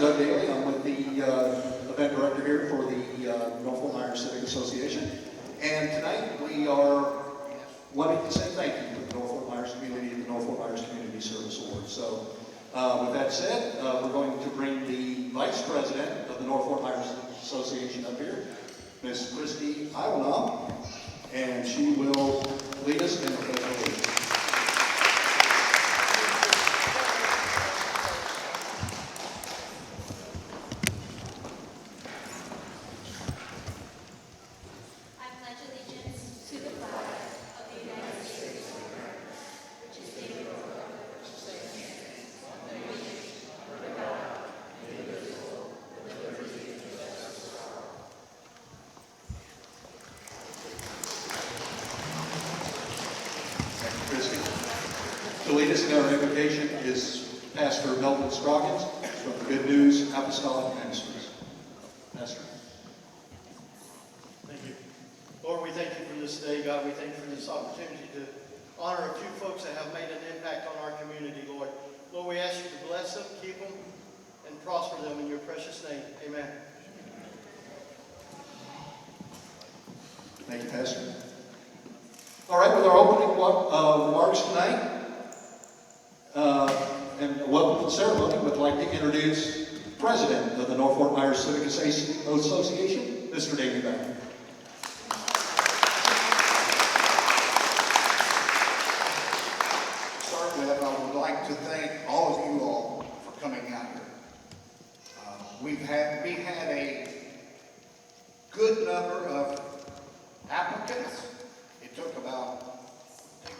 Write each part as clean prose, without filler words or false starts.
Doug Dailey. I'm with the event director here for the North Ayers Civic Association. And tonight we are wanting to say thank you to the North Ayers community and the North Ayers Community Service Award. So with that said, we're going to bring the Vice President of the North Ayers Association up here, Miss Christy-Lee, and she will lead us in the pledge of allegiance. To lead us in our invocation is Pastor Melvin Scroggins from the Good News Apostolic Ministries. Pastor. Thank you. Lord, we thank you for this day. God, we thank you for this opportunity to honor a few folks that have made an impact on our community, Lord. Lord, we ask you to bless them, keep them, and prosper them in your precious name. Amen. Thank you, Pastor. All right, with our opening remarks tonight, and a welcome ceremony, we'd like to introduce President of the North Ayers Civic Association, Mr. Dailey. To start with, I would like to thank all of you all for coming out here. We had a good number of applicants. It took about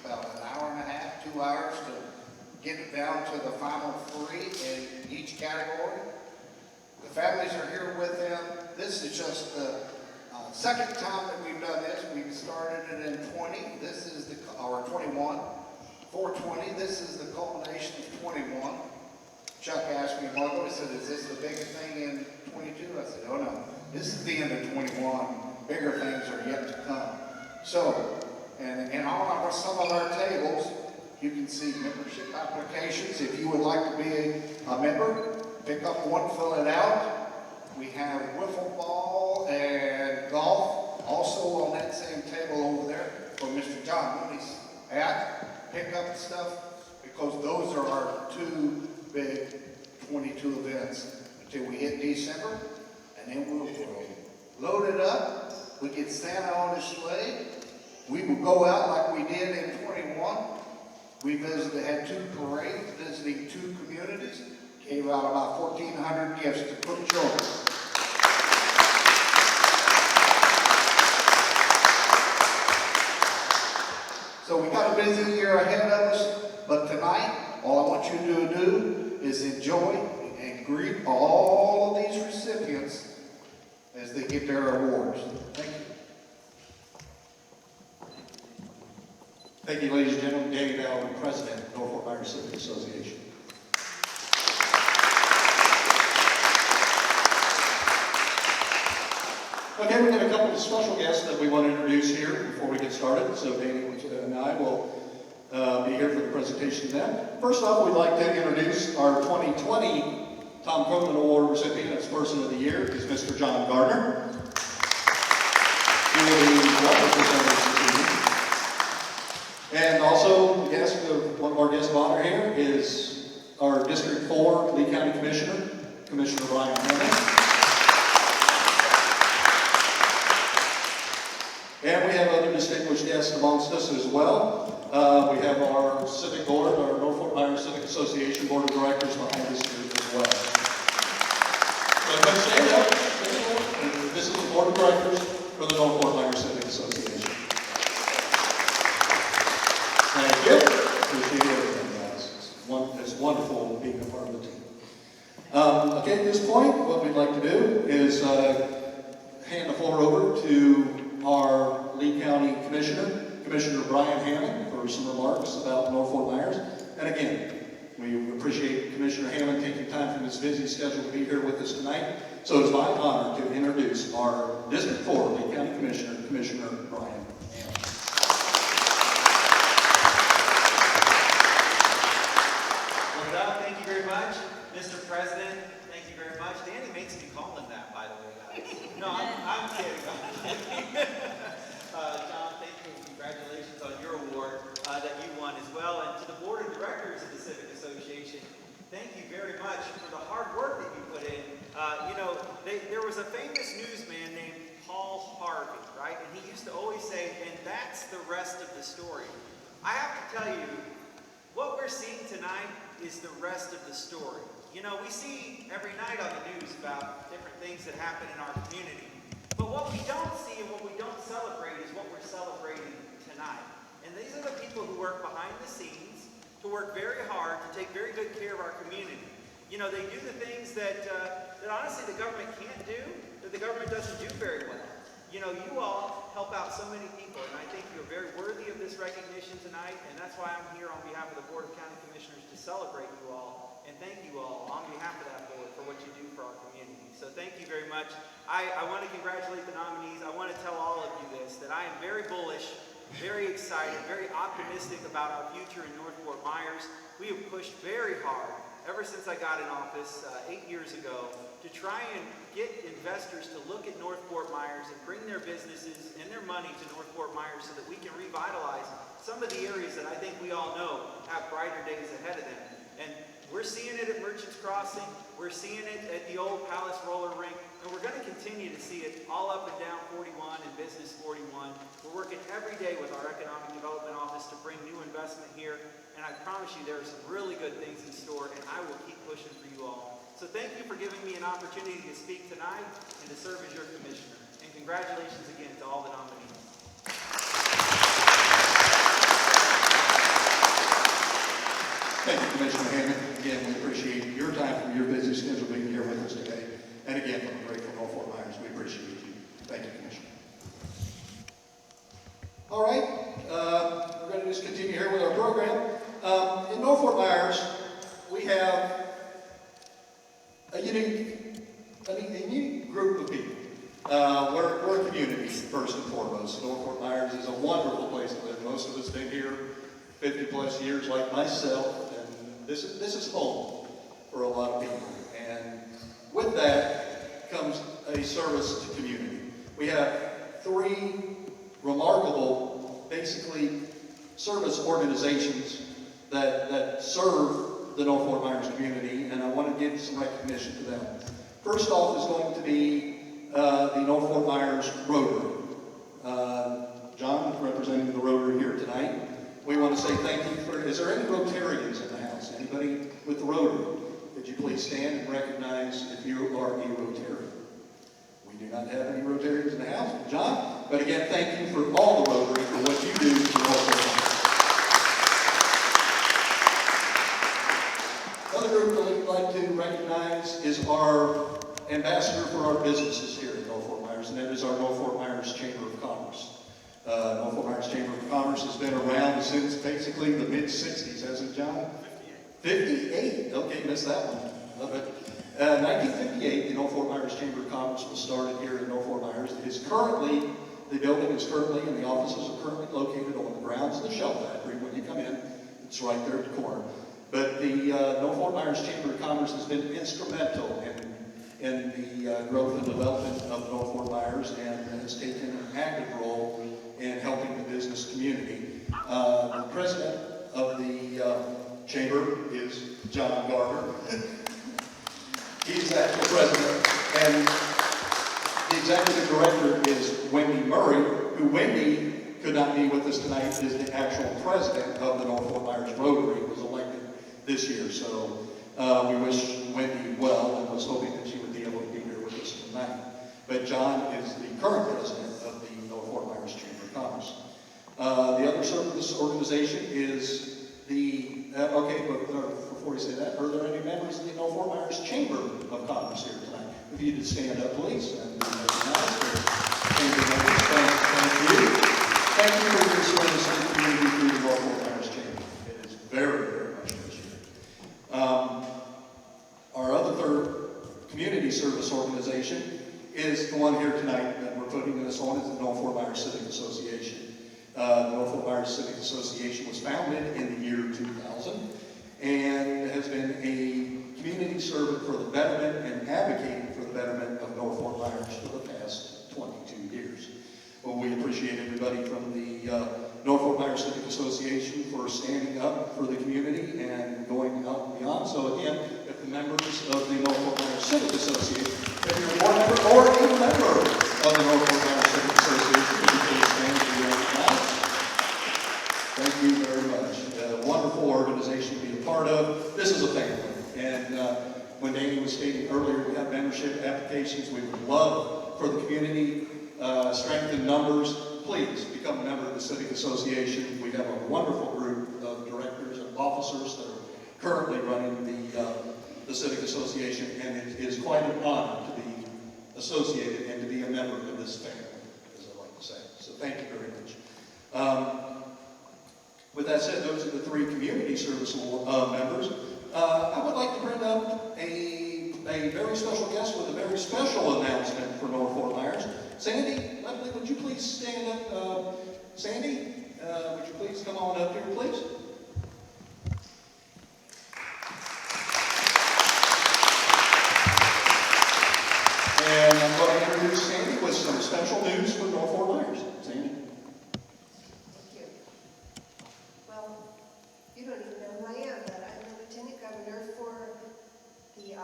an hour and a half, 2 hours to get it down to the final 3 in each category. The families are here with them. This is just the second time that we've done this. We started it in 20. This is or 21. 420. This is the culmination of 21. Chuck asked me a while ago, he said, is this the biggest thing in 22? I said, oh no. This is the end of 21. Bigger things are yet to come. So, and on some of our tables, you can see membership applications. If you would like to be a member, pick up one, fill it out. We have wiffle ball and golf also on that same table over there for Mr. John Mooney's at. Pick up the stuff because those are our 2 big 22 events until we hit December, and then we'll load it up. We get Santa on display. We will go out like we did in 21. We had 2 parades, visiting 2 communities, gave out about 1,400 gifts to put children. So we got a busy year ahead of us, but tonight, all I want you to do is enjoy and greet all of these recipients as they get their awards. Thank you. Thank you, ladies and gentlemen. Dailey Ballard, President of North Ayers Civic Association. Okay, we've got a couple of special guests that we want to introduce here before we get started. So Dailey and I will be here for the presentation of them. First off, we'd like to introduce our 2020 Tom Cronin Award recipient as Person of the Year is Mr. John Gardner. He will be representing this evening. And also, one of our guests of honor here is our District 4 Lee County Commissioner, Commissioner Brian Halm. And we have other distinguished guests amongst us as well. We have our Civic Board, our North Ayers Civic Association Board of Directors behind us here as well. So I'm going to stand up. This is the Board of Directors for the North Ayers Civic Association. Thank you. Appreciate everything, guys. It's wonderful being a part of the team. Okay, at this point, what we'd like to do is hand the floor over to our Lee County Commissioner, Commissioner Brian Hammond, for some remarks about North Ayers. And again, we appreciate Commissioner Hammond taking time from his busy schedule to be here with us tonight. So it's my honor to introduce our District 4 Lee County Commissioner, Commissioner Brian Hammond. Thank you very much, Mr. President. Thank you very No, I'm kidding. John, thank you and congratulations on your award that you won as well. And to the board of directors of the Civic Association, thank you very much for the hard work that you put in. There was a famous newsman named Paul Harvey, right? And he used to always say, and that's the rest of the story. I have to tell you, what we're seeing tonight is the rest of the story. You know, we see every night on the news about different things that happen in our community. But what we don't see and what we don't celebrate is what we're celebrating tonight. And these are the people who work behind the scenes, to work very hard, to take very good care of our community. You know, they do the things that honestly the government can't do, that the government doesn't do very well. You know, you all help out so many people, and I think you're very worthy of this recognition tonight, and that's why I'm here on behalf of the Board of County Commissioners to celebrate you all, and thank you all on behalf of that board for what you do for our community. So thank you very much. I want to congratulate the nominees. I want to tell all of you this, that I am very bullish, very excited, very optimistic about our future in North Fort Myers. We have pushed very hard ever since I got in office 8 years ago to try and get investors to look at North Fort Myers and bring their businesses and their money to North Fort Myers so that we can revitalize some of the areas that I think we all know have brighter days ahead of them. And we're seeing it at Merchants Crossing, we're seeing it at the old Palace Roller Rink, and we're going to continue to see it all up and down 41 and Business 41. We're working every day with our Economic Development Office to bring new investment here, and I promise you there are some really good things in store, and I will keep pushing for you all. So thank you for giving me an opportunity to speak tonight and to serve as your commissioner. And congratulations again to all the nominees. Thank you, Commissioner Hammond. Again, we appreciate your time from your busy schedule being here with us today. And again, from the grateful North Fort Myers, we appreciate you. Thank you, Commissioner. All right, we're going to just continue here with our program. In North Fort Myers, we have a unique group of people. We're a community, first and foremost. North Fort Myers is a wonderful place to live. Most of us have been here 50 plus years like myself, and this is home for a lot of people. And with that comes a service to community. We have 3 remarkable, basically, service organizations that serve the North Fort Myers community, and I want to give some recognition to them. First off is going to be the North Fort Myers Rotary. John, representing the Rotary here tonight. We want to say thank you for, is there any Rotarians in the house? Anybody with the Rotary? Could you please stand and recognize if you are a Rotarian? We do not have any Rotarians in the house, John, but again, thank you for all the Rotary for what you do for North Fort Myers. Another group that we'd like to recognize is our ambassador for our businesses here in North Fort Myers, and that is our North Fort Myers Chamber of Commerce. North Fort Myers Chamber of Commerce has been around since basically the mid-60s, hasn't it, John? 58. Okay, missed that one. Love it. 1958, the North Fort Myers Chamber of Commerce was started here in North Fort Myers. It is currently, the building is currently, and the offices are currently located on the grounds of the Shell Factory. When you come in, it's right there at the corner. But the North Fort Myers Chamber of Commerce has been instrumental in the growth and development of North Fort Myers and has taken an active role in helping the business community. The president of the chamber is John Gardner. He's the actual president. And the executive director is Wendy Murray, who Wendy could not be with us tonight, is the actual president of the North Fort Myers Rotary, who was elected this year. So we wish Wendy well and was hoping that she would be able to be here with us tonight. But John is the current president of the North Fort Myers Chamber of Commerce. The other service organization is the, okay, but before we say that, are there any members of the North Fort Myers Chamber of Commerce here tonight? If you could stand up, please, and be recognized. Chamber members, thank you. Thank you for your service to the community through the North Fort Myers Chamber. It is very, very much appreciated. Our other third community service organization is the one here tonight that we're putting this on, is the North Fort Myers Civic Association. The North Fort Myers Civic Association was founded in the year 2000 and has been a community servant for the betterment and advocating for the betterment of North Fort Myers for the past everybody from the North Myers Civic Association for standing up for the community and going out and beyond. So again, if the members of the North Myers Civic Association, if you're a board member or a member of the North Myers Civic Association, you can stand and be recognized. Thank you very much. A wonderful organization to be a part of. This is a family. And when Dailey was stating earlier, we have membership applications. We would love for the community, strength in numbers. Please become a member of the Civic Association. We have a wonderful group of directors and officers that are currently running the Civic Association, and it is quite an honor to be associated and to be a member of this family, as I like to say. So thank you very much. With that said, those are the three community service members. I would like to bring up a very special guest with a very special announcement for North Fort Myers. Sandy, Leslie, would you please stand up? Sandy, would you please come on up here, please? And I'm going to introduce Sandy with some special news for North Fort Myers. Sandy. Thank you. Well, you don't even know who I am, but I'm the Lieutenant Governor for the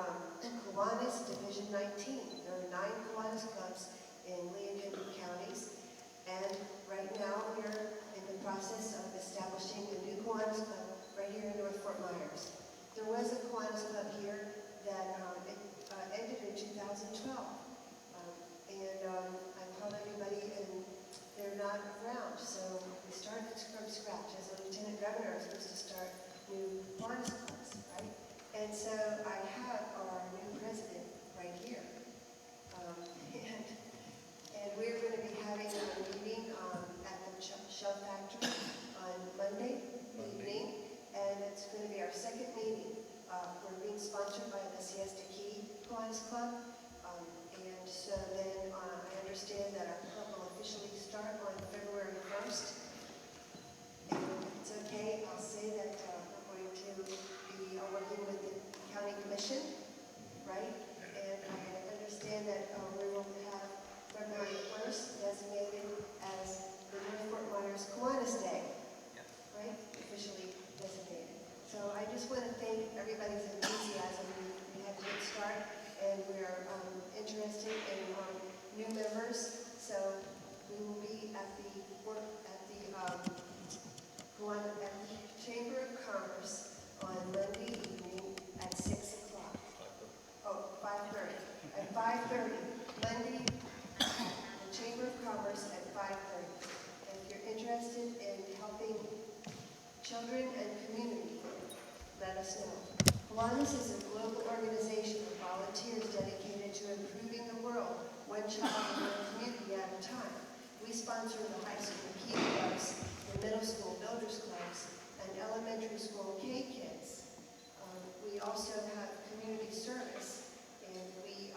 Kiwanis Division 19. There are 9 Kiwanis clubs in Lee and Henry counties, and right now we're in the process of establishing a new Kiwanis club right here in North Fort Myers. There was a Kiwanis club here that ended in 2012, and I called everybody and they're not around, so we started from scratch. As a Lieutenant Governor, I was supposed to start new Kiwanis clubs, right? And so I have our new president right here. And we're going to be having a meeting at the Shell Factory on Monday evening, and it's going to be our second meeting. We're being sponsored by the Siesta Key Kiwanis Club, and so then I understand that our club will officially start on February 1st. And if it's okay, I'll say that we're going to be working with the county commission, right? And I understand that we will have February 1st designated as the North Fort Myers Kiwanis Day, right? Officially designated. So I just want to thank everybody's enthusiasm. We had a good start, and we're interested in new members. So we will be at the Chamber of Commerce on Monday evening at 6 o'clock. Oh, 5:30. At 5:30. Monday, the Chamber of Commerce at 5:30. If you're interested in helping children and community, let us know. Kiwanis is a global organization of volunteers dedicated to improving the world, one child and one community at a time. We sponsor the high school key clubs, the middle school builders clubs, and elementary school K kids. We also have community service, and we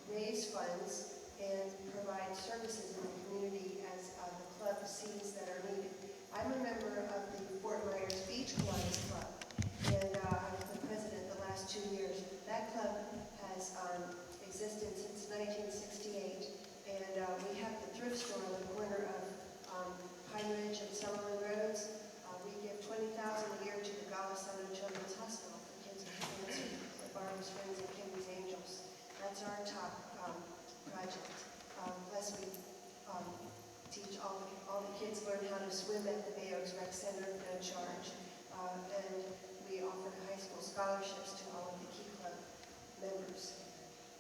raise funds and provide services in the community as the club sees that are needed. I'm a member of the Fort Myers Beach Kiwanis Club, and I was the president the last 2 years. That club has existed since 1968, and we have the thrift store on the corner of Pine Ridge and Summerlin Roads. We give $20,000 a year to the Golisano Children's Hospital for kids with cancer, the Barbara's Friends and Kenny's Angels. That's our top project. Plus we teach all the kids learn how to swim at the Bay Oaks Rec Center, no charge. And we offer high school scholarships to all of the Key Club members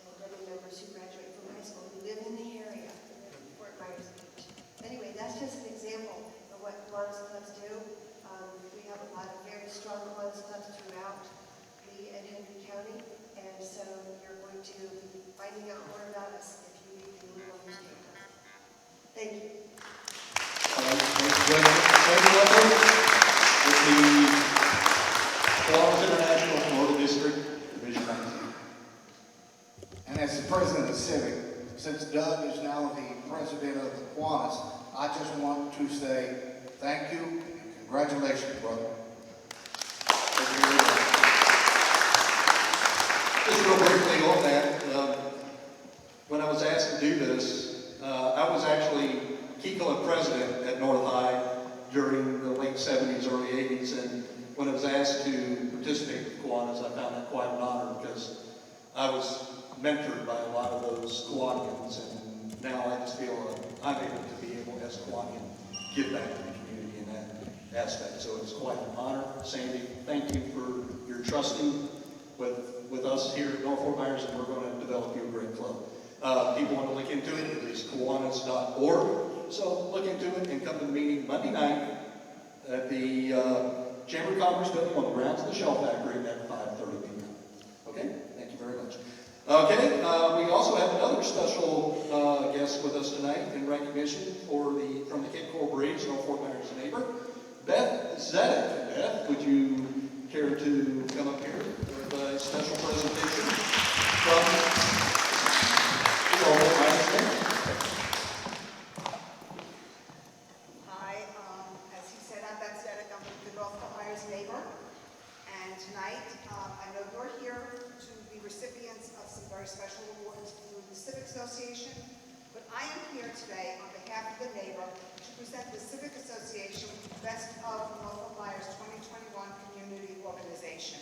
and other members who graduate from high school who live in the area, Fort Myers Beach. Anyway, that's just an example of what Kiwanis clubs do. We have a lot of very strong Kiwanis clubs throughout Lee and Henry County, and so you're going to be finding out more about us if you read the New newspaper. Thank you. Thank you, Leslie. With the Kiwanis International Florida District, Division 19. And as the president of Civic, since Doug is now the president of the Kiwanis, I just want to say thank you and congratulations, brother. Thank you very much. Just real briefly on that, when I was asked to do this, I was actually Kekla president at North High during the late 70s, early 80s, and when I was asked to participate with Kiwanis, I found that quite an honor because I was mentored by a lot of those Kiwanians, and now I just feel I'm able to be able, as a Kiwanian, give back to the community in that aspect. So it's quite an honor. Sandy, thank you for your trusting with us here at North Fort Myers, and we're going to develop you a great club. People want to look into it, there's Kiwanis.org. So look into it and come to the meeting Monday night at the Chamber of Commerce building on the grounds of the Shell Factory at 5:30 p.m. Okay? Thank you very much. Okay, we also have another special guest with us tonight in recognition from the Cape Coral Bridge, North Fort Myers neighbor, Beth Zedek. Beth, would you care to come up here with a special presentation from the North Fort Myers neighbor? Hi, as he said, I'm Beth Zedek. I'm the North Fort Myers neighbor. And tonight, I know you're here to be recipients of some very special awards through the Civic Association, but I am here today on behalf of the neighbor to present the Civic Association Best of North Fort Myers 2021 Community Organization.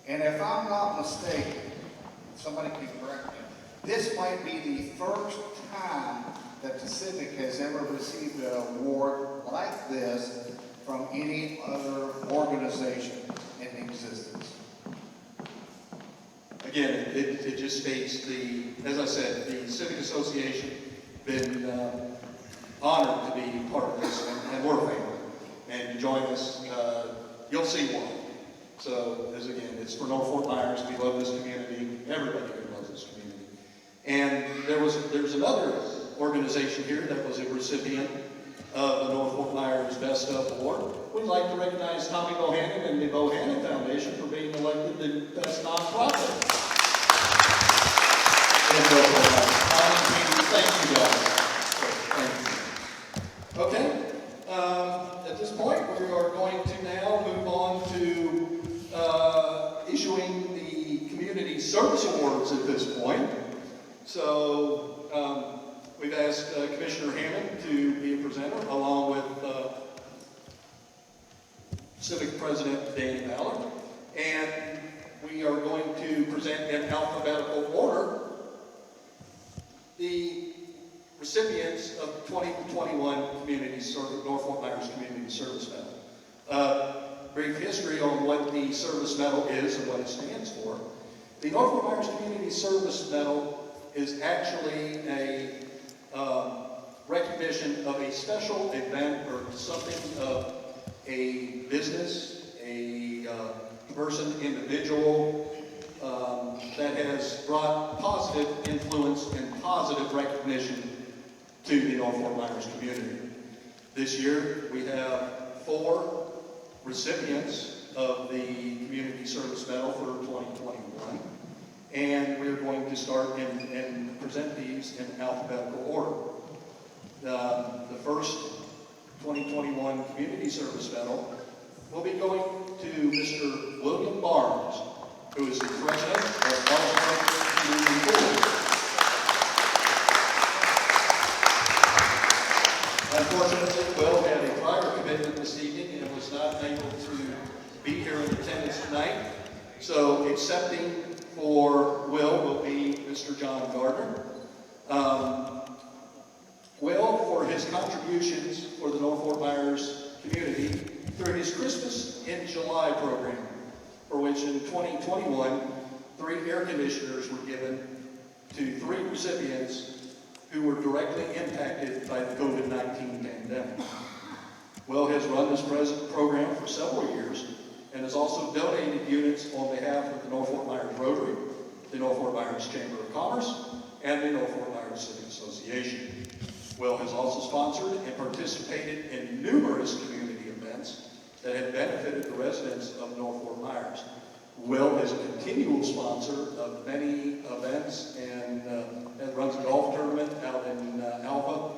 And if I'm not mistaken, somebody can correct me, this might be the first time that the Civic has ever received an award like this from any other organization in existence. Again, it just states as I said, the Civic Association been honored to be part of this, and we're family. And you join us, you'll see why. So, again, it's for North Fort Myers. We love this community. Everybody here loves this community. And there's another organization here that was a recipient of the North Fort Myers Best Of Award. We'd like to recognize Tommy Bohannon and the Bohannon Foundation for being elected the best nonprofit in North Fort Myers. Thank you guys. Thank you. Okay. At this point, we are going to now move on to issuing the Community Service Awards at this point. So we've asked Commissioner Hammond to be a presenter along with Civic President Dailey Ballard. And we are going to present in alphabetical order the recipients of the 2021 North Fort Myers Community Service Medal. Brief history on what the Service Medal is and what it stands for. The North Fort Myers Community Service Medal is actually a recognition of a special event or something of a business, a person, individual that has brought positive influence and positive recognition to the North Fort Myers community. This year we have 4 recipients of the Community Service Medal for 2021, and we're going to start and present these in alphabetical order. The first 2021 Community Service Medal will be going to Mr. William Barnes, who is the president of Ballard Community Board. Unfortunately, Will had a prior commitment this evening and was not able to be here in attendance tonight. So accepting for will be Mr. John Gardner. Will, for his contributions for the North Fort Myers community through his Christmas in July program, for which in 2021, 3 air conditioners were given to 3 recipients who were directly impacted by the COVID-19 pandemic. Will has run this present program for several years and has also donated units on behalf of the North Fort Myers Rotary, the North Fort Myers Chamber of Commerce, and the North Fort Myers Civic Association. Will has also sponsored and participated in numerous community events that have benefited the residents of North Fort Myers. Will is a continual sponsor of many events and runs a golf tournament out in Alpha,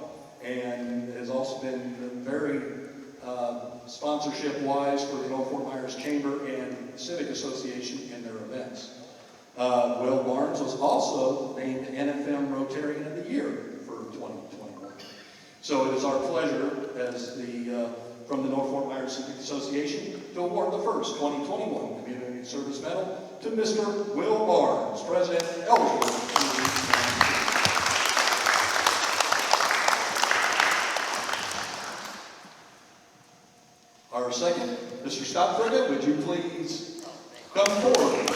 and has also been very sponsorship-wise for the North Fort Myers Chamber and Civic Association in their events. Will Barnes was also named NFM Rotarian of the Year for 2021. So it is our pleasure as from the North Fort Myers Civic Association to award the first 2021 Community Service Medal to Mr. Will Barnes, President, Ellsworth. Our second, Mr. Scott Frigga, would you please come forward?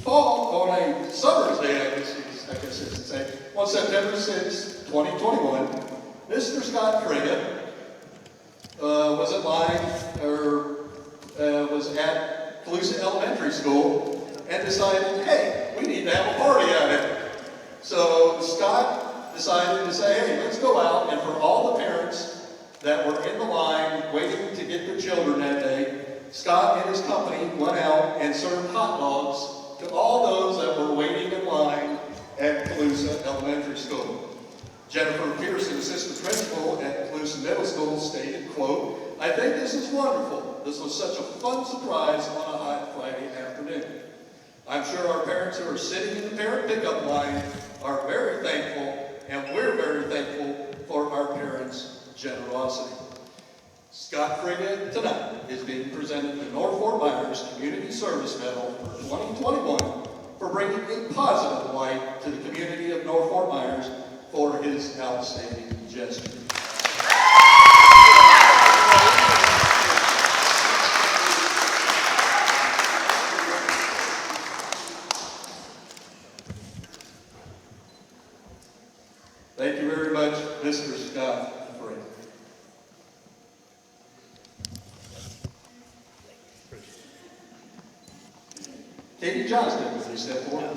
On a summer's day, I guess I should say, on September 6, 2021, Mr. Scott Frigga was at Palusa Elementary School and decided, hey, we need to have a party at it. So Scott decided to say, hey, let's go out, and for all the parents that were in the line waiting to get their children that day, Scott and his company went out and served hot dogs to all those that were waiting in line at Palusa Elementary School. Jennifer Pearson, assistant principal at Palusa Middle School, stated, quote, "I think this is wonderful. This was such a fun surprise on a hot Friday afternoon. I'm sure our parents who are sitting in the parent pickup line are very thankful, and we're very thankful for our parents' generosity." Scott Frigga tonight is being presented the North Fort Myers Community Service Medal for 2021 for bringing a positive light to the community of North Fort Myers for his outstanding gesture. Thank you very much, Mr. Scott Frigga. Katie Johnston, would you step forward?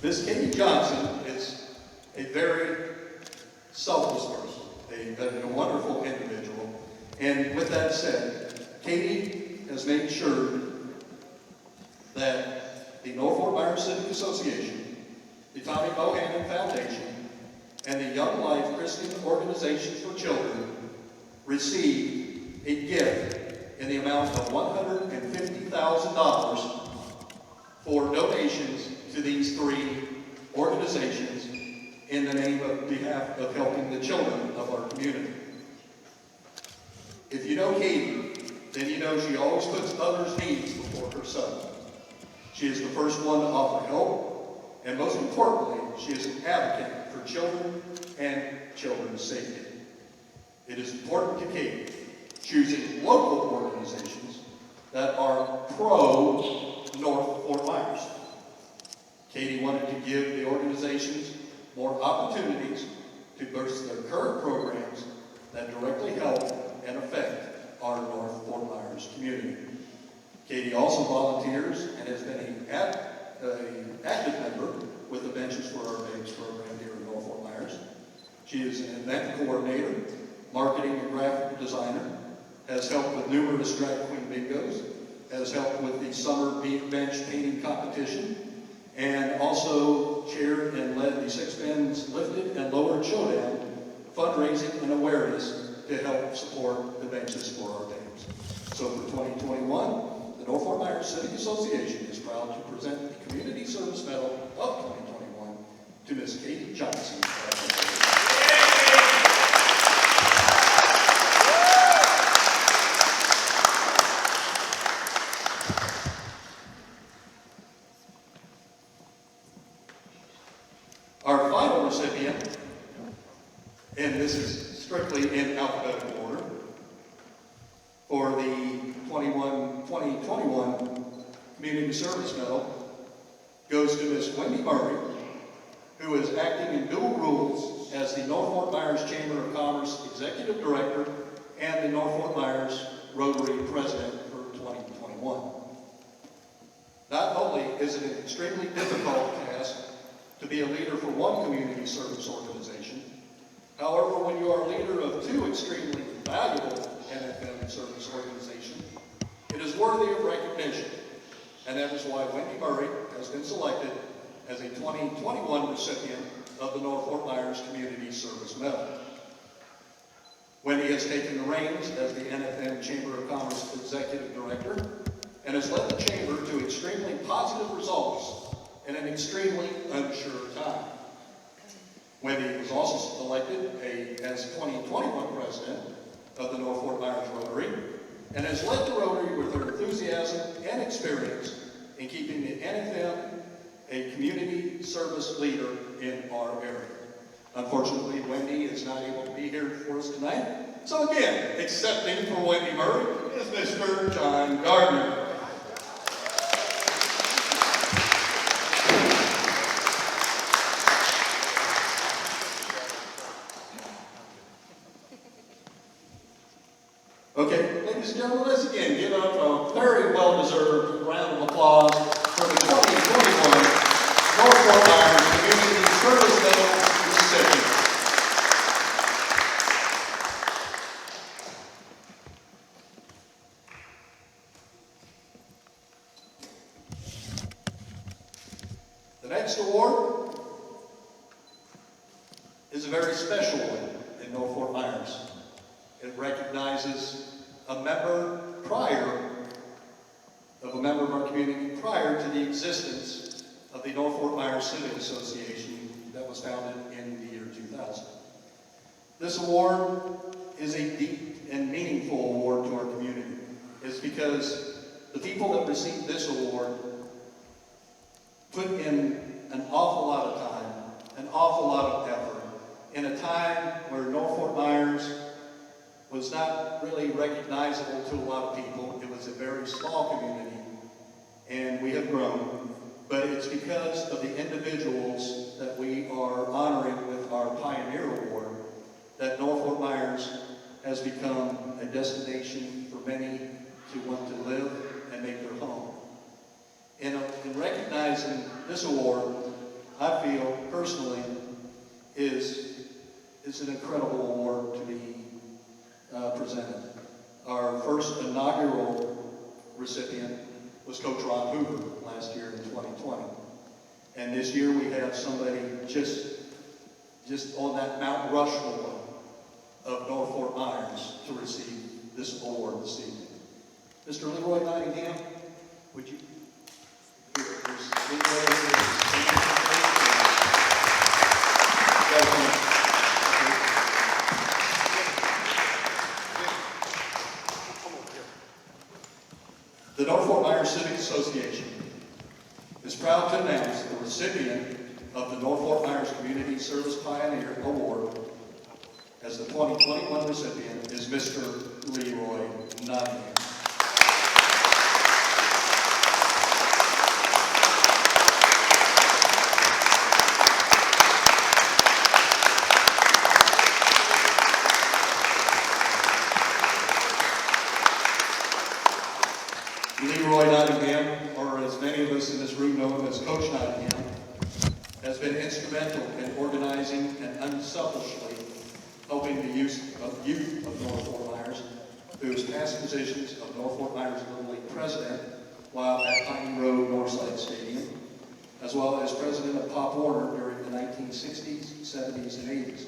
Miss Katie Johnson is a very selfless person, a wonderful individual. And with that said, Katie has made sure that the North Fort Myers Civic Association, the Tommy Bohannon Foundation, and the Young Life Christian Organizations for Children received a gift in the amount of $150,000 for donations to these three organizations in the behalf of helping the children of our community. If you know Katie, then you know she always puts others' needs before herself. She is the first one to offer help, and most importantly, she is an advocate for children and children's safety. It is important to Katie choosing local organizations that are pro-North Fort Myers. Katie wanted to give the organizations more opportunities to boost their current programs that directly help and affect our North Fort Myers community. Katie also volunteers and has been an active member with the Benches for Our Babes program here in North Fort Myers. She is an event coordinator, marketing and graphic designer, has helped with numerous drag queen bingos, has helped with the summer bench painting competition, and also chaired and led the Six Bends Lifted and Lowered Showdown, fundraising and awareness to help support the Benches for Our Babes. So for 2021, the North Fort Myers Civic Association is proud to present the Community Service Medal of 2021 to Ms. Katie Johnson. Our final recipient and this is strictly in alphabetical order, for the 2021 Community Service Medal goes to Miss Wendy Murray, who is acting in dual roles as the North Fort Myers Chamber of Commerce Executive Director and the North Fort Myers Rotary President for 2021. Not only is it an extremely difficult task to be a leader for one community service organization, however, when you are a leader of two extremely valuable NFM service organizations, it is worthy of recognition, and that is why Wendy Murray has been selected as a 2021 recipient of the North Fort Myers Community Service Medal. Wendy has taken the reins as the NFM Chamber of Commerce Executive Director and has led the Chamber to extremely positive results in an extremely unsure time. Wendy was also elected as 2021 President of the North Fort Myers Rotary and has led the Rotary with her enthusiasm and experience in keeping the NFM a community service leader in our area. Unfortunately, Wendy is not able to be here for us tonight. So again, accepting for Wendy Murray is Mr. John Gardner. Okay, ladies and gentlemen, let's again give up a very well-deserved round of applause for the 2021 North Fort Myers Community Service Medal recipient. The next award is a very special one in North Fort Myers. It recognizes a member of our community prior to the existence of the North Fort Myers Civic Association that was founded in the year 2000. This award is a deep and meaningful award to our community. It's because the people that receive this award put in an awful lot of time, an awful lot of effort, in a time where North Fort Myers was not really recognizable to a lot of people. It was a very small community, and we have grown. But it's because of the individuals that we are honoring with our Pioneer Award that North Fort Myers has become a destination for many to want to live and make their home. In recognizing this award, I feel personally is an incredible award to be presented. Our first inaugural recipient was Coach Ron Hoover last year in 2020. And this year we have somebody just on that Mount Rushmore of North Fort Myers to receive this award this evening. Mr. Leroy Nottingham, would you? There's Leroy. The North Fort Myers Civic Association is proud to announce the recipient of the North Fort Myers Community Service Pioneer Award as the 2021 recipient is Mr. Leroy Nottingham. Leroy Nottingham, or as many of us in this room know him as Coach Nottingham, has been instrumental in organizing and unselfishly helping the youth of North Fort Myers through his past positions of North Fort Myers Little League President while at Piney Road Northside Stadium, as well as President of Pop Warner during the 1960s, 70s, and 80s.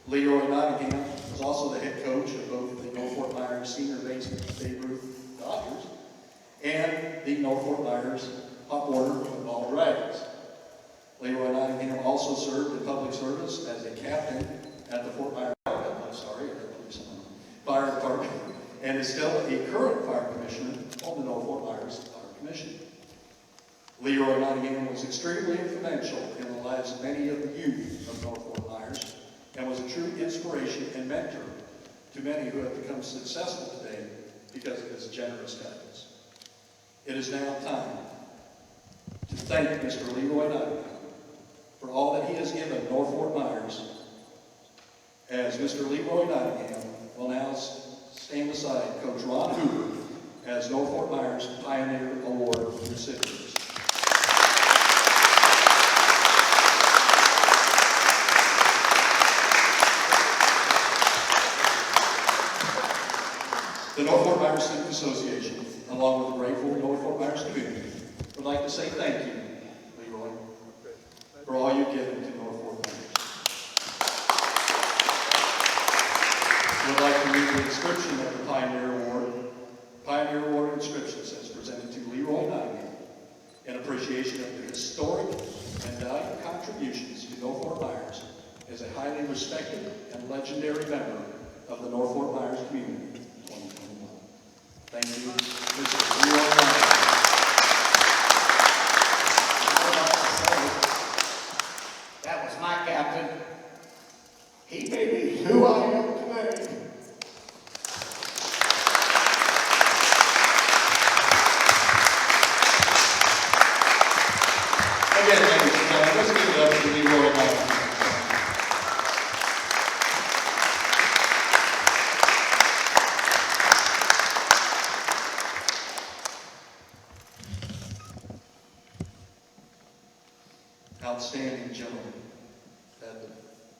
Leroy Nottingham was also the head coach of both the North Fort Myers Senior Babe Ruth Dodgers and the North Fort Myers Pop Warner football Dragons. Leroy Nottingham also served in public service as a captain at the Fire Department and is still a current fire commissioner on the North Fort Myers Fire Commission. Leroy Nottingham was extremely influential in the lives of many of the youth of North Fort Myers and was a true inspiration and mentor to many who have become successful today because of his generous guidance. It is now time to thank Mr. Leroy Knight for all that he has given North Fort Myers, as Mr. Leroy Nottingham will now stand beside Coach Ron Hoover as North Fort Myers Pioneer Award recipients. The North Fort Myers Civic Association, along with the grateful North Fort Myers community, would like to say thank you, Leroy, for all you've given to North Fort Myers. We'd like to read the inscription of the Pioneer Award. Pioneer Award inscription says, presented to Leroy Nottingham in appreciation of the historic and valued contributions to North Fort Myers as a highly respected and legendary member of the North Fort Myers community. Thank you, Mr. Leroy Nottingham. That was my captain. He made me who I am today. Again, ladies and gentlemen, let's give it up to Leroy Nottingham. Outstanding gentleman. Had the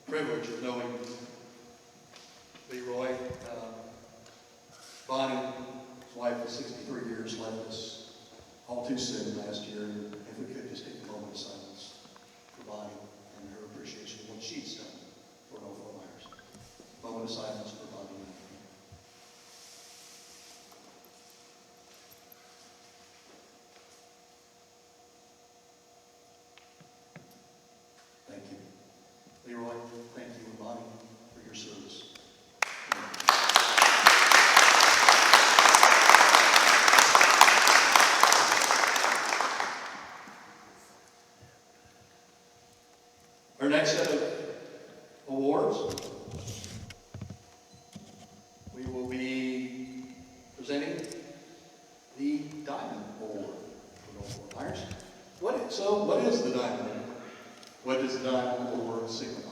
privilege of knowing Leroy. Bonnie, his wife of 63 years, left us all too soon last year. And if we could just take a moment of silence for Bonnie and her appreciation of what she's done for North Fort Myers. Moment of silence for Bonnie. Thank you. Leroy, thank you, and Bonnie, for your service. Our next set of awards, we will be presenting the Diamond Award for North Fort Myers. What is the Diamond Award? What does the Diamond Award signify?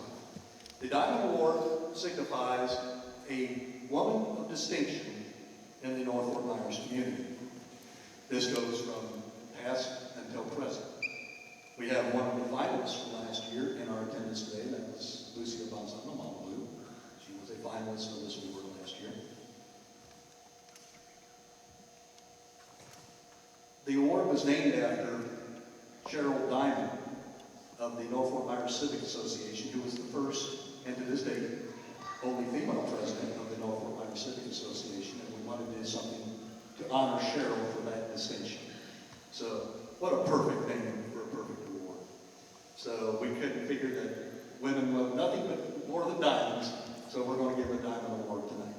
The Diamond Award signifies a woman of distinction in the North Fort Myers community. This goes from past until present. We have one of the finalists from last year in our attendance today. That was Lucia Bonzano, Mama Blue. She was a finalist for this award last year. The award was named after Cheryl Diamond of the North Fort Myers Civic Association, who was the first, and to this day, only female president of the North Fort Myers Civic Association, and we wanted to do something to honor Cheryl for that distinction. So, what a perfect name for a perfect award. So, we couldn't figure that women love nothing but more than diamonds, so we're going to give a diamond award tonight.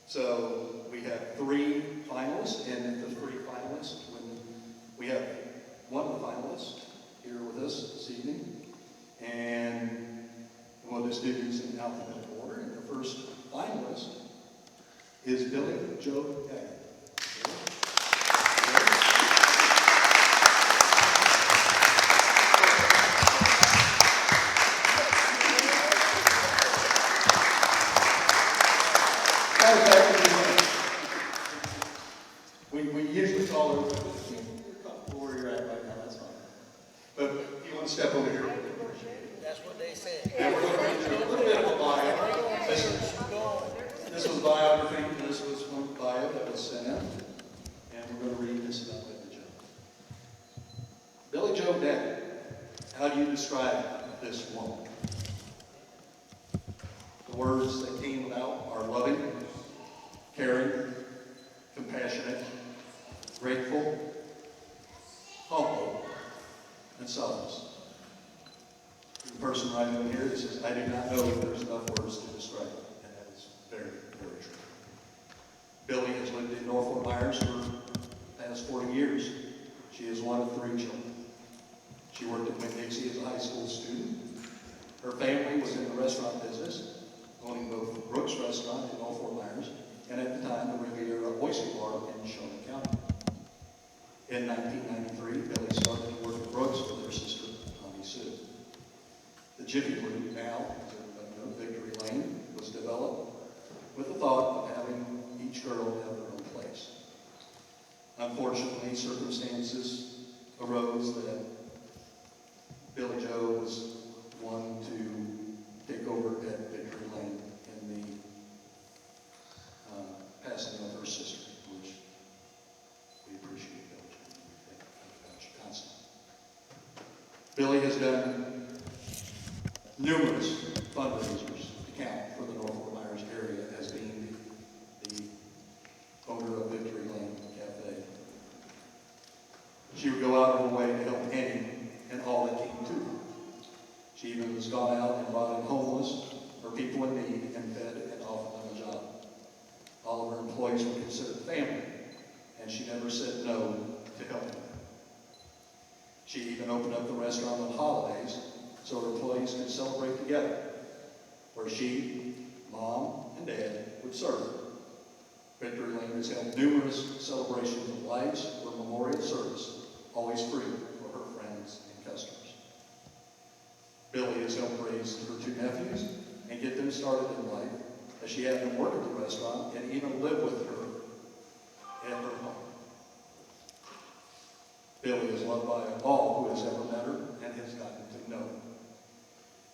So, we have 3 finalists, and the 3 finalists, we have one of the finalists here with us this evening, and we'll just do these in alphabetical order. And the first finalist is Billy Joe Gagg. We usually call her, you're comfortable where you're at right now, that's fine. But if you want to step over here. That's what they said. And we're going to read you a little bit of a bio. This was biography, and this was one bio that was sent in. And we're going to read this about Billy Joe. Billy Joe Gagg, how do you describe this woman? The words that came about are loving, caring, compassionate, grateful, humble, and selfless. The person writing in here says, I do not know if there's enough words to describe it. And that is very, very true. Billy has lived in North Fort Myers for the past 40 years. She is one of 3 children. She worked at Winn-Dixie as a high school student. Her family was in the restaurant business Jiffy Lube, now Victory Lane, was developed with the thought of having each girl have their own place. Unfortunately, circumstances arose that Billy Joe was one to take over at Victory Lane in the passing of her sister, which we appreciate, Billy Joe. Thank you constantly. Billy has done numerous fundraisers to count for the North Fort Myers area as being the owner of Victory Lane Cafe. She would go out of her way to help any and all that came to her. She even has gone out and brought in homeless or people in need and fed and offered them a job. All of her employees were considered family, and she never said no to helping them. She even opened up the restaurant on holidays so her employees could celebrate together, where she, Mom, and Dad would serve. Victory Lane has held numerous celebrations of lives or memorial service, always free for her friends and customers. Billy has helped raise her two nephews and get them started in life, as she had them work at the restaurant and even live with her at her home. Billy is loved by all who has ever met her and has gotten to know her.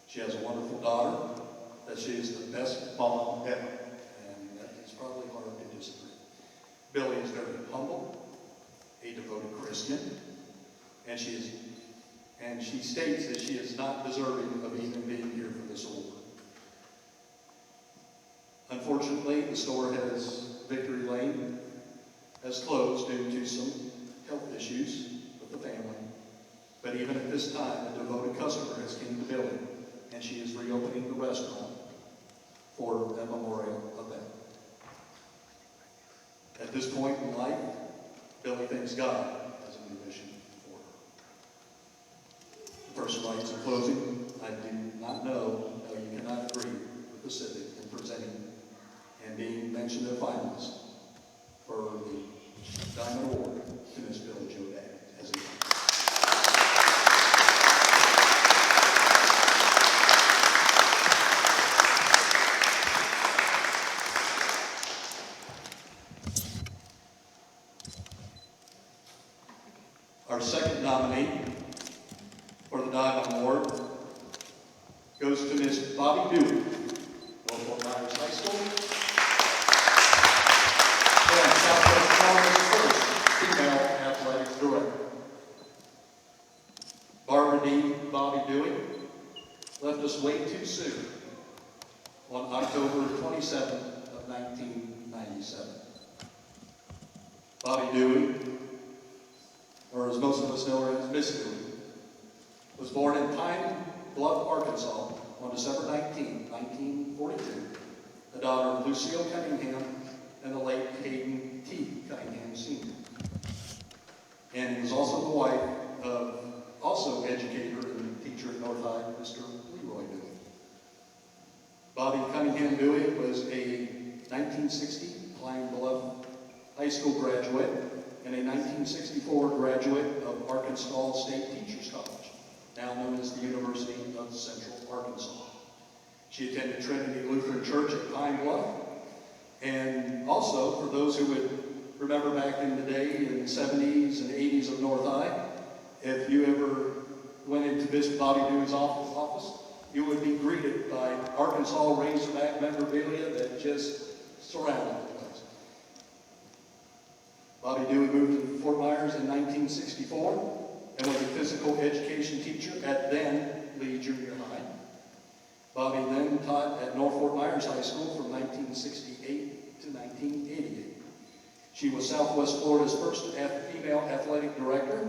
She has a wonderful daughter that she is the best mom ever, and that is probably hard to disagree. Billy is very humble, a devoted Christian, and she states that she is not deserving of even being here for this award. Unfortunately, the store Victory Lane has closed due to some health issues with the family. But even at this time, a devoted customer has came to Billy, and she is reopening the restaurant for a memorial event. At this point in life, Billy thanks God has a new mission for her. The person writes in closing, I do not know how you cannot agree with the Civic in presenting and being mentioned as a finalist for the Diamond Award to Miss Billy Jo Day as a Our second nominee for the Diamond Award goes to Miss Bobby Dewey, North Fort Myers High School, and Southwest Florida's first female athletic director. Barbara D. Bobby Dewey left us way too soon on October 27th of 1997. Bobby Dewey, or as most of us know her as Miss Dewey, was born in Pine Bluff, Arkansas on December 19, 1942, the daughter of Lucille Cunningham and the late Hayden T. Cunningham Sr. And he was also the wife of also educator and teacher at North High, Mr. Leroy Dewey. Bobby Cunningham Dewey was a 1960 Pine Bluff High School graduate and a 1964 graduate of Arkansas State Teachers College, now known as the University of Central Arkansas. She attended Trinity Lutheran Church at Pine Bluff, and also, for those who would remember back in the day, in the 70s and 80s of North High, if you ever went into Bishop Bobby Dewey's office, you would be greeted by Arkansas Razorback memorabilia that just surrounded the place. Bobby Dewey moved to Fort Myers in 1964 and was a physical education teacher at then Lee Junior High. Bobby then taught at North Fort Myers High School from 1968 to 1988. She was Southwest Florida's first female athletic director,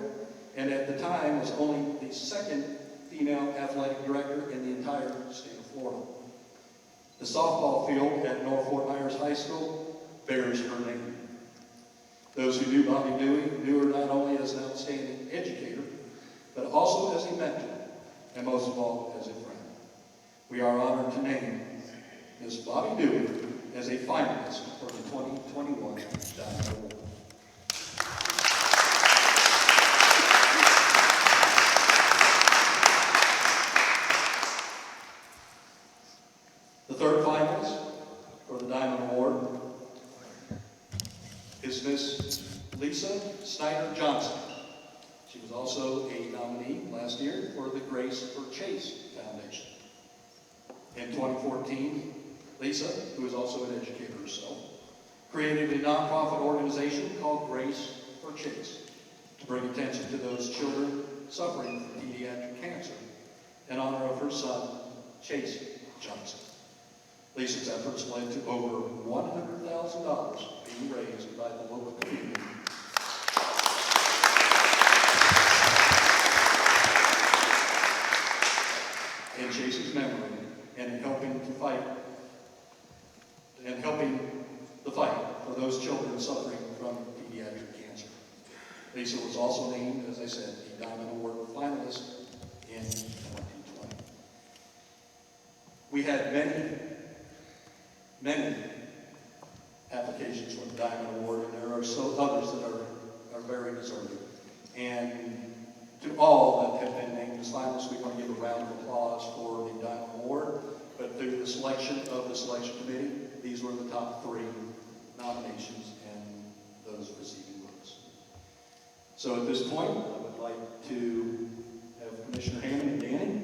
and at the time was only the second female athletic director in the entire state of Florida. The softball field at North Fort Myers High School bears her name. Those who knew Bobby Dewey knew her not only as an outstanding educator, but also as a mentor, and most of all, as a friend. We are honored to name Ms. Bobby Dewey as a finalist for the 2021 Diamond Award. The third finalist for the Diamond Award is Miss Lisa Snyder Johnson. She was also a nominee last year for the Grace for Chase Foundation. In 2014, Lisa, who is also an educator herself, created a nonprofit organization called Grace for Chase to bring attention to those children suffering from pediatric cancer in honor of her son, Chase Johnson. Lisa's efforts led to over $100,000 being raised by the local community. In Chase's memory, and in helping the fight for those children suffering from pediatric cancer. Lisa was also named, as I said, the Diamond Award finalist in 2020. We had many applications for the Diamond Award, and there are so others that are very deserving. And to all that have been named as finalists, we want to give a round of applause for the Diamond Award. But through the selection of the selection committee, these were the top 3 nominations and those receiving votes. So at this point, I would like to have Commissioner Hammond and Danny.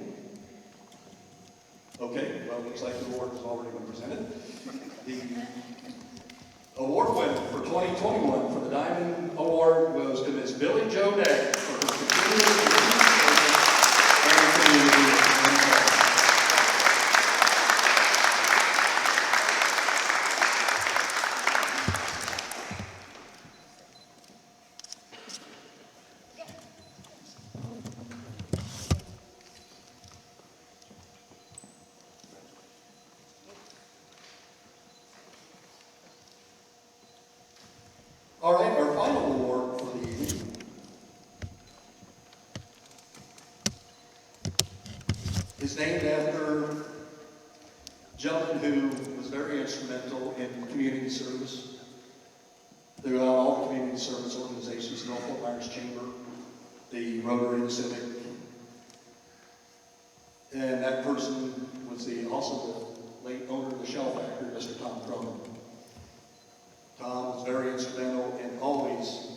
Okay, well, it looks like the award has already been presented. The award winner for 2021 for the Diamond Award goes to Ms. Billy Jo Day for her continuing service and community involvement. All right, our final award for the evening is named after a gentleman who was very instrumental in community service throughout all the community service organizations, the North Myers Chamber, the Rotary, the Civic. And that person was also the late owner of the Shell Factory, Mr. Tom Cronin. Tom was very instrumental in always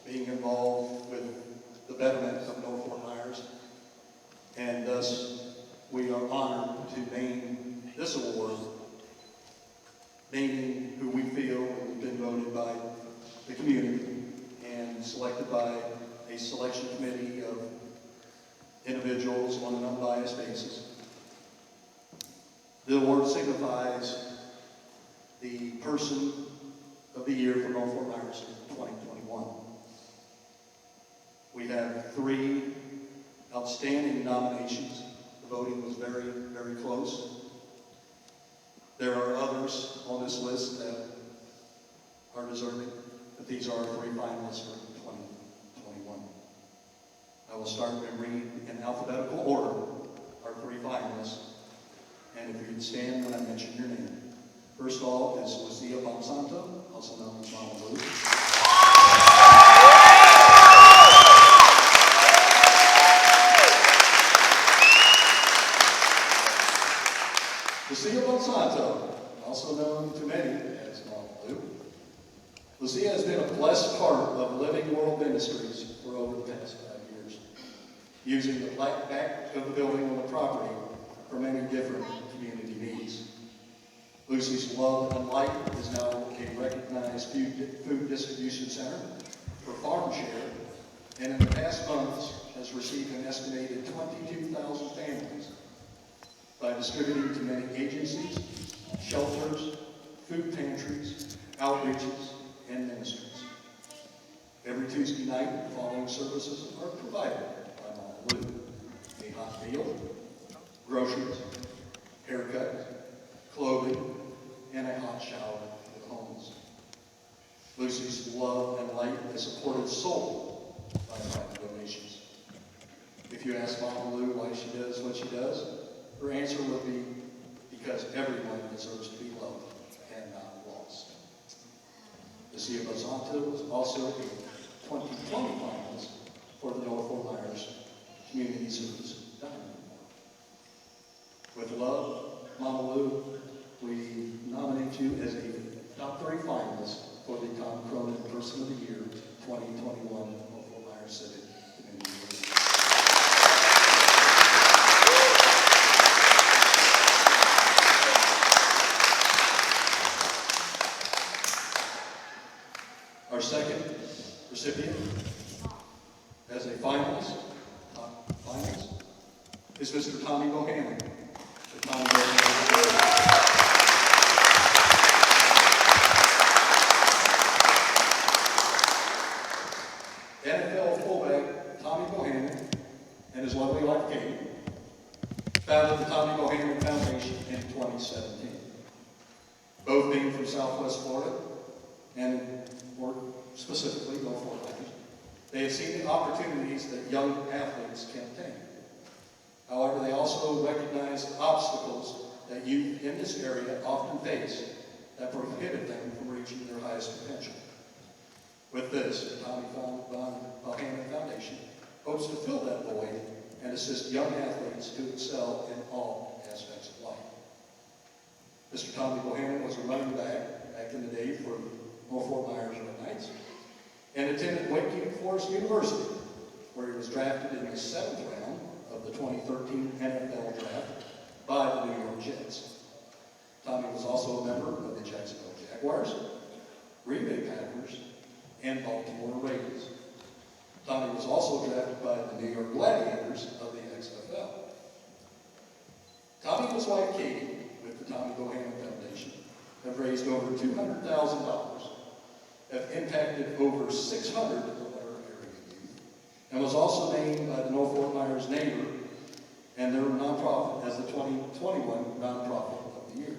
being involved with the betterment of North Myers, and thus we are honored to name this award, naming who we feel has been voted by the community and selected by a selection committee of individuals on an unbiased basis. The award signifies the person of the year for North Myers in 2021. We have 3 outstanding nominations. The voting was very, very close. There are others on this list that are deserving, but these are our 3 finalists for 2021. I will start and read in alphabetical order our 3 finalists, and if you would stand when I mention your name. First of all is Lucia Bonsanto, also known as Mama Lou. Lucia Bonsanto, also known to many as Mama Lou. Lucia has been a blessed part of Living World Ministries for over the past 5 years, using the back of the building on the property for many different community needs. Lucy's Love and Light is now a recognized food distribution center for Farm Share, and in the past months has received an estimated 22,000 families by distributing to many agencies, shelters, food pantries, outreaches, and ministries. Every Tuesday night, the following services are provided by Mama Lou: a hot meal, groceries, haircuts, clothing, and a hot shower for the homeless. Lucy's Love and Light is supported solely by private donations. If you ask Mama Lou why she does what she does, her answer would be because everyone deserves to be loved and not lost. Lucia Bonsanto was also a 2020 finalist for the North Myers Community Service Diamond Award. With love, Mama Lou, we nominate you as a top 3 finalist for the Tom Cronin Person of the Year 2021 Fort Myers Civic Community Award. Our second recipient as a finalist, is Mr. Tommy Bohannon. Mr. Tommy Bohannon. NFL fullback Tommy Bohannon and his lovely wife Katie founded the Tommy Bohannon Foundation in 2017. Both being from Southwest Florida and more specifically North Fort Myers, they have seen the opportunities that young athletes can attain. However, they also recognize the obstacles that youth in this area often face that prohibit them from reaching their highest potential. With this, the Tommy Bohannon Foundation hopes to fill that void and assist young athletes to excel in all aspects of life. Mr. Tommy Bohannon was a running back in the day for North Fort Myers Red Knights and attended Wake Forest University, where he was drafted in the 7th round of the 2013 NFL draft by the New York Jets. Tommy was also a member of the Jacksonville Jaguars, Green Bay Packers, and Baltimore Ravens. Tommy was also drafted by the New York Gladiators of the XFL. Tommy and his wife Katie, with the Tommy Bohannon Foundation, have raised over $200,000, have impacted over 600 of our area youth, and was also named by the North Fort Myers Neighbor and their nonprofit as the 2021 Nonprofit of the Year.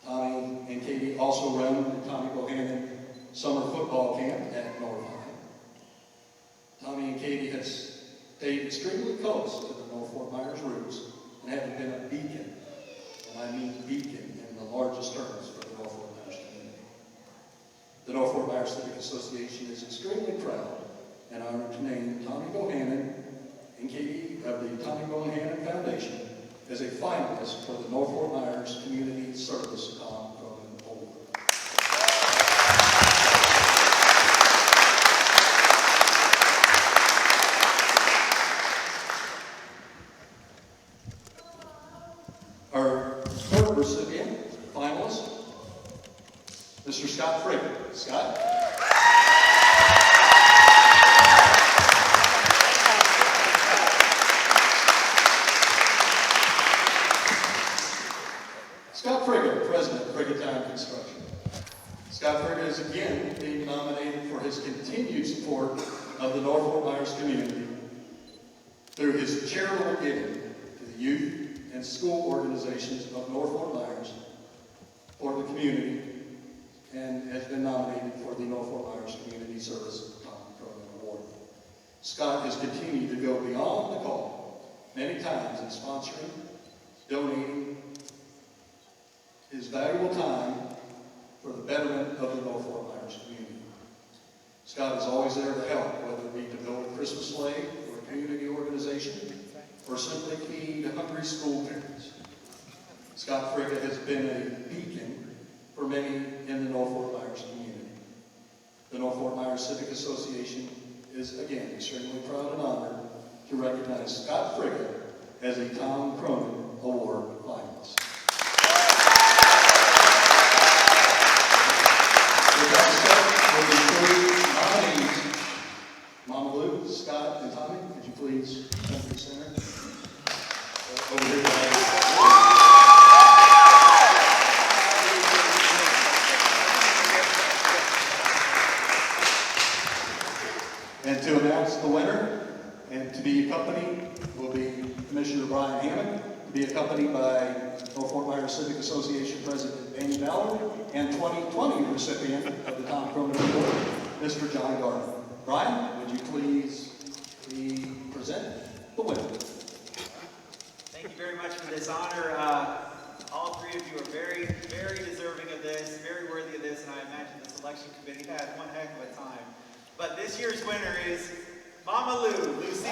Tommy and Katie also run the Tommy Bohannon Summer Football Camp at North High. Tommy and Katie have stayed extremely close to the North Fort Myers roots and have been a beacon, and I mean beacon in the largest terms for the North Fort Myers community. The North Fort Myers Civic Association is extremely proud and honored to name Tommy Bohannon and Katie of the Tommy Bohannon Foundation as a finalist for the North Fort Myers Community Service Tom Cronin Award. Our third recipient, finalist, Mr. Scott Frigg. Scott? Scott Frigga, President of Frigga Construction. Scott Frigga is again being nominated for his continued support of the North Fort Myers community through his charitable giving to the youth and school organizations of North Fort Myers for the community, and has been nominated for the North Fort Myers Community Service Tom Cronin Award. Scott has continued to go beyond the call many times in sponsoring, donating his valuable time for the betterment of the North Fort Myers community. Scott is always there to help, whether it be to build a Christmas sleigh for a community organization or simply feed hungry school parents. Scott Frigga has been a beacon for many in the North Fort Myers community. The North Fort Myers Civic Association is again extremely proud and honored to recognize Scott Frigga as a Tom Cronin Award finalist. With that said, we'll be nominees, Mama Lou, Scott, and Tommy. Could you please come to the center? Over here, and to announce the winner, and to be accompanied will be Commissioner Brian Hammond, to be accompanied by North Fort Myers Civic Association President Ballard, and 2020 recipient of the Tom Cronin Award, Mr. John Gardner. Brian, would you please present the winner? Thank you very much for this honor. All three of you are very, very deserving of this, very worthy of this, and I imagine the selection committee had one heck of a time. But this year's winner is Mama Lou, Lucia.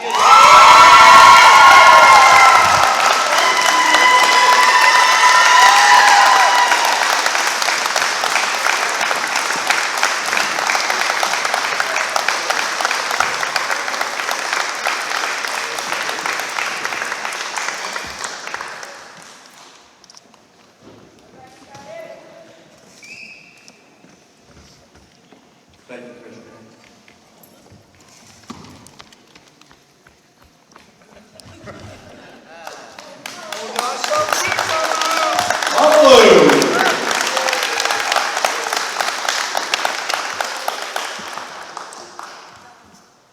Hallelujah.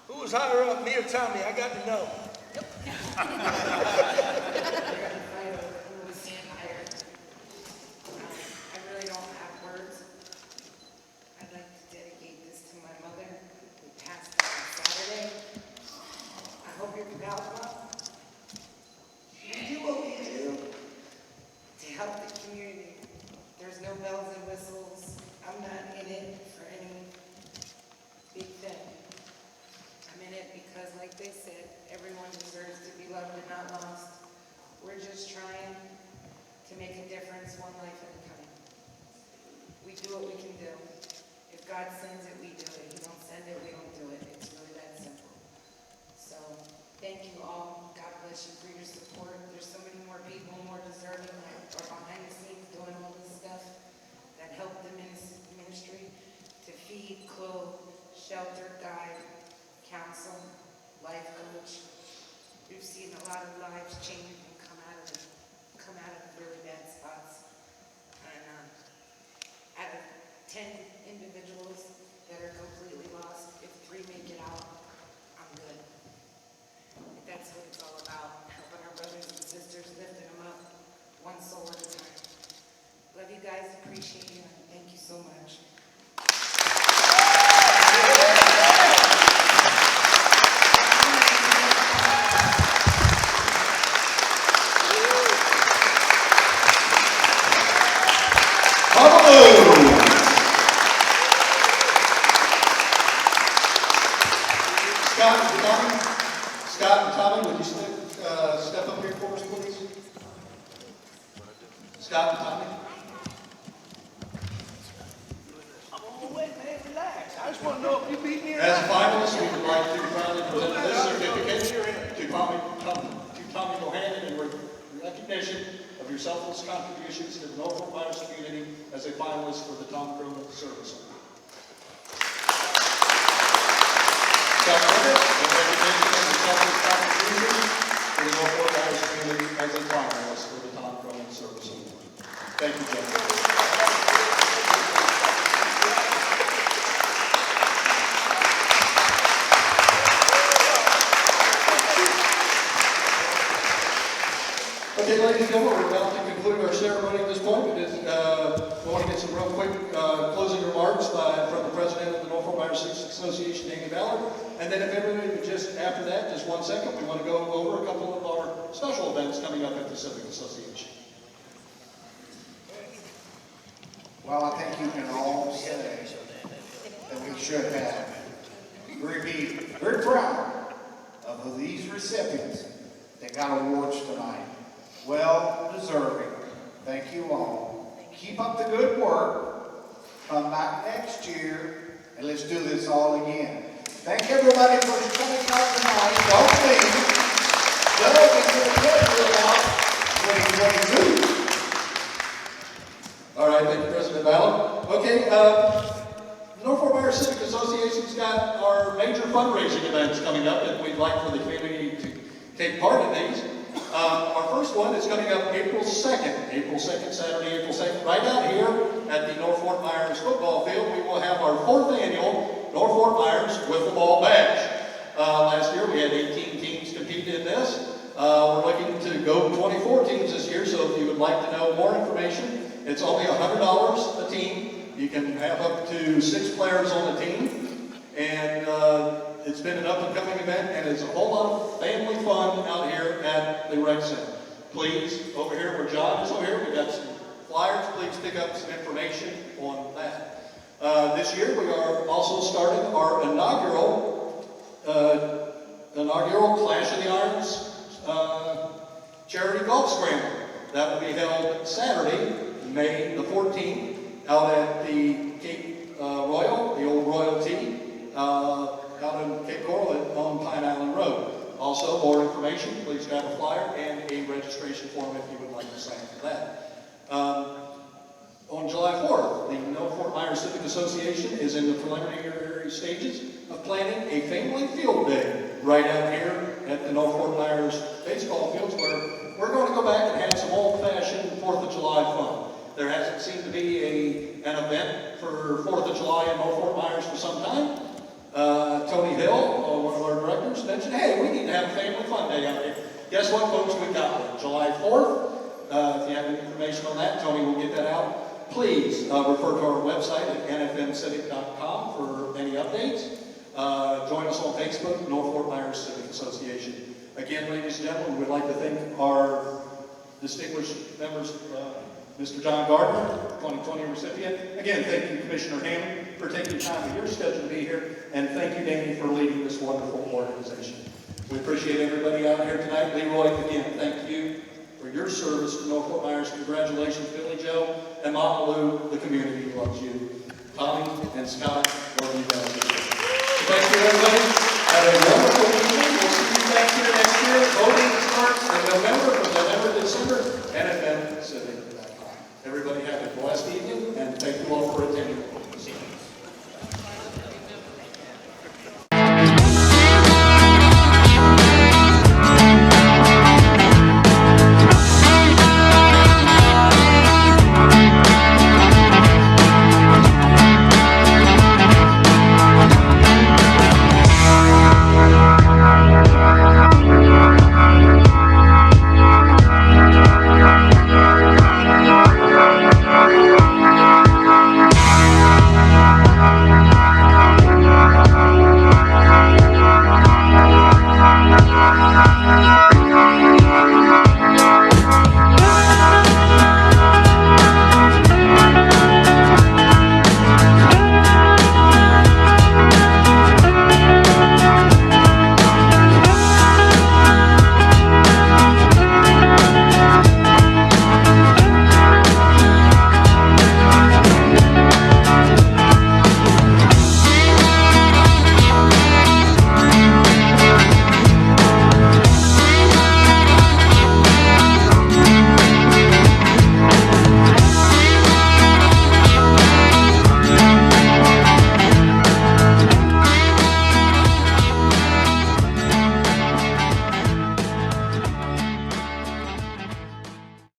Who was higher up, me or Tommy? I got to know. I really don't have words. I'd like to dedicate this to my mother who passed on Saturday. I hope you're proud of us. We do what we do to help the community. There's no bells and whistles. I'm not in it for any big thing. I'm in it because, like they said, everyone deserves to be loved and not lost. We're just trying to make a difference one life at a time. We do what we can do. If God sends it, we do it. If He don't send it, we don't do it. It's really that simple. So, thank you all. God bless you for your support. There's so many more people, more deserving, that are behind the scenes doing all this stuff that help the ministry to feed, clothe, shelter, guide, counsel, life coach. We've seen a lot of lives change and come out of really bad spots. And out of 10 individuals that are completely lost, if 3 make it out, I'm good. That's what it's all about, helping our brothers and sisters, lifting them up, one soul at a time. Love you guys, appreciate you, and thank you so much. Scott and Tommy, would you step up here for us, please? Scott and Tommy. I'm on my way, man. Relax. I just want to know if you beat me or As not. finalists, we would like to proudly present this certificate to Tommy Bohannon in recognition of your selfless contributions to the Norfolk Myers community as a finalist for the Tom Cronin Service Award. Scott Bohannon, in recognition of your selfless contributions to the Norfolk Myers community as a finalist for the Tom Cronin Service Award. Thank you, gentlemen. Okay, ladies and gentlemen, we're about to conclude our ceremony at this point. We want to get some real quick closing remarks from the president of the Norfolk Myers Civic Association, Ballard. And then if everybody would just, after that, just 1 second, we want to go over a couple of our special events coming up at the Civic Association. Well, I think you can all say that we should have. We're very proud of these recipients that got awards tonight. Well deserving. Thank you all. Keep up the good work. Come back next year and let's do this all again. Thank everybody for coming out tonight. Don't leave. Doug is going to get you out 2022. All right, thank you, President Ballard. Okay, the Norfolk Myers Civic Association's got our major fundraising events coming up, and we'd like for the community to take part in these. Our first one is coming up April 2nd, Saturday, April 2nd, right out here at the Norfolk Myers football field. We will have our 4th annual Norfolk Myers with the Ball Badge. Last year we had 18 teams compete in this. We're looking to go 24 teams this year, so if you would like to know more information, it's only $100 a team. You can have up to 6 players on the team, and it's been an up-and-coming event, and it's a whole lot of family fun out here at the rec center. Please, over here where John is over here, we've got some flyers. Please pick up some information on that. This year we are also starting our inaugural Clash of the Irons charity golf scramble. That will be held Saturday, May the 14th, out at the Cape Royal, the old Royal Tee, out in Cape Coral on Pine Island Road. Also, more information, please grab a flyer and a registration form if you would like to sign for that. On July 4th, the Norfolk Myers Civic Association is in the preliminary stages of planning a family field day right out here at the Norfolk Myers baseball fields, where we're going to go back and have some hasn't seemed to be an event for 4th of July in North Fort Myers for some time. Toni Hill, one of our directors, mentioned, hey, we need to have a family fun day out here. Guess what, folks? We got one, July 4th. If you have any information on that, Toni will get that out. Please refer to our website at nfmcivic.com for any updates. Join us on Facebook, North Fort Myers Civic Association. Again, ladies and gentlemen, we'd like to thank our distinguished members, Mr. John Gardner, 2020 recipient. Again, thank you, Commissioner Halm, for taking time of your schedule to be here, and thank you, Danny, for leading this wonderful organization. We appreciate everybody out here tonight. Leroy, again, thank you for your service to North Fort Myers. Congratulations, Billy Joe, and Mama Lou, the community loves you. Tommy and Scott, love you guys. So thank you, everybody. Have a wonderful